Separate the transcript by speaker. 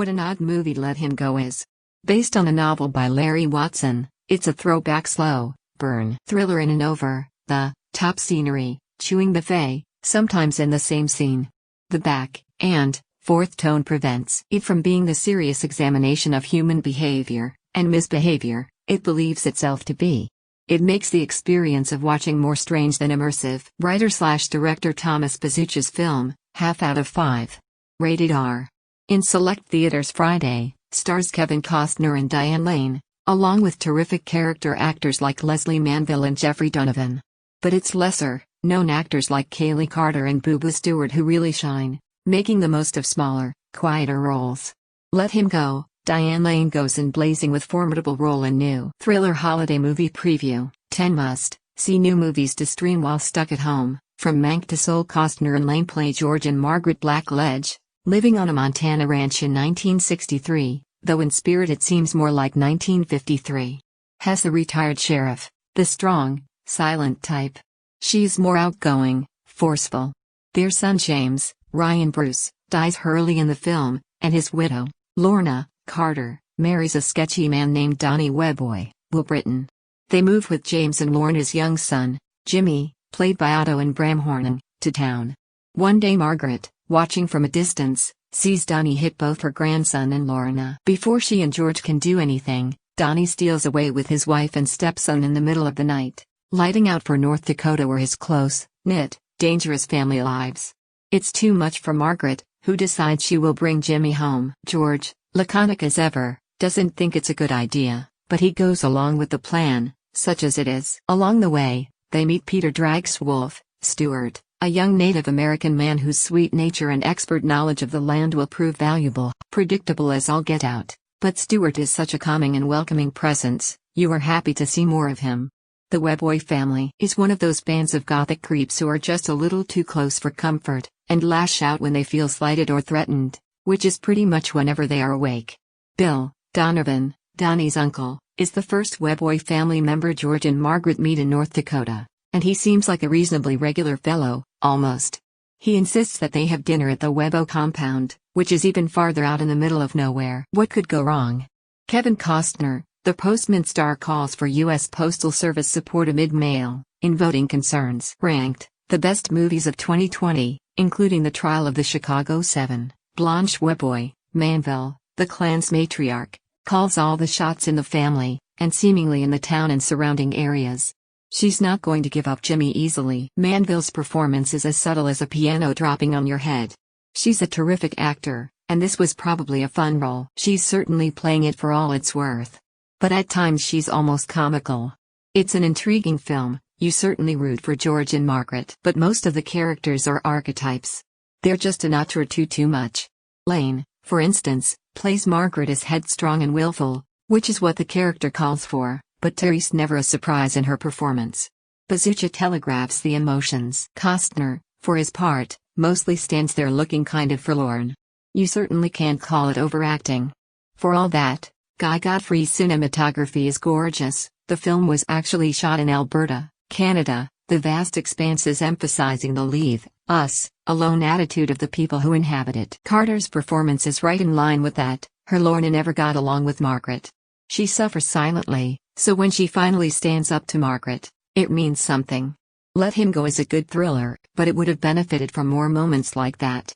Speaker 1: What an odd movie Let Him Go is. Based on a novel by Larry Watson, it's a throwback slow burn thriller in and over the top scenery, chewing buffet, sometimes in the same scene. The back and forth tone prevents it from being the serious examination of human behavior and misbehavior it believes itself to be. It makes the experience of watching more strange than immersive. Writer/director Thomas Bezucha's film, half out of 5. Rated R. In select theaters Friday, stars Kevin Costner and Diane Lane, along with terrific character actors like Leslie Manville and Jeffrey Donovan. But it's lesser-known actors like Kaylee Carter and Boo Boo Stewart who really shine, making the most of smaller, quieter roles. Let Him Go, Diane Lane goes in blazing with formidable role in new thriller holiday movie preview. 10 must-see new movies to stream while stuck at home. From Mank to Soul. Costner and Lane play George and Margaret Blackledge, living on a Montana ranch in 1963, though in spirit it seems more like 1953. Has the retired sheriff, the strong, silent type. She's more outgoing, forceful. Their son James, Ryan Bruce, dies early in the film, and his widow, Lorna Carter, marries a sketchy man named Donnie Weboy, Will Britton. They move with James and Lorna's young son, Jimmy, played by Otto and Bram Hornan, to town. One day Margaret, watching from a distance, sees Donnie hit both her grandson and Lorna. Before she and George can do anything, Donnie steals away with his wife and stepson in the middle of the night, lighting out for North Dakota where his close-knit, dangerous family lives. It's too much for Margaret, who decides she will bring Jimmy home. George, laconic as ever, doesn't think it's a good idea, but he goes along with the plan, such as it is. Along the way, they meet Peter Dragswolf, Stewart, a young Native American man whose sweet nature and expert knowledge of the land will prove valuable. Predictable as all get out, but Stewart is such a calming and welcoming presence, you are happy to see more of him. The Weboy family is one of those bands of gothic creeps who are just a little too close for comfort, and lash out when they feel slighted or threatened, which is pretty much whenever they are awake. Bill Donovan, Donnie's uncle, is the first Weboy family member George and Margaret meet in North Dakota, and he seems like a reasonably regular fellow, almost. He insists that they have dinner at the Webo compound, which is even farther out in the middle of nowhere. What could go wrong? Kevin Costner, the Postman star, calls for U.S. Postal Service support amid mail in voting concerns. Ranked the best movies of 2020, including The Trial of the Chicago 7, Blanche Weboy, Manville, the clan's matriarch, calls all the shots in the family, and seemingly in the town and surrounding areas. She's not going to give up Jimmy easily. Manville's performance is as subtle as a piano dropping on your head. She's a terrific actor, and this was probably a fun role. She's certainly playing it for all it's worth. But at times she's almost comical. It's an intriguing film, you certainly root for George and Margaret. But most of the characters are archetypes. They're just a notch or two too much. Lane, for instance, plays Margaret as headstrong and willful, which is what the character calls for, but Therese never a surprise in her performance. Bezucha telegraphs the emotions. Costner, for his part, mostly stands there looking kind of forlorn. You certainly can't call it overacting. For all that, Guy Godfrey's cinematography is gorgeous. The film was actually shot in Alberta, Canada, the vast expanses emphasizing the leave us alone attitude of the people who inhabit it. Carter's performance is right in line with that. Her Lorna never got along with Margaret. She suffers silently, so when she finally stands up to Margaret, it means something. Let Him Go is a good thriller, but it would have benefited from more moments like that.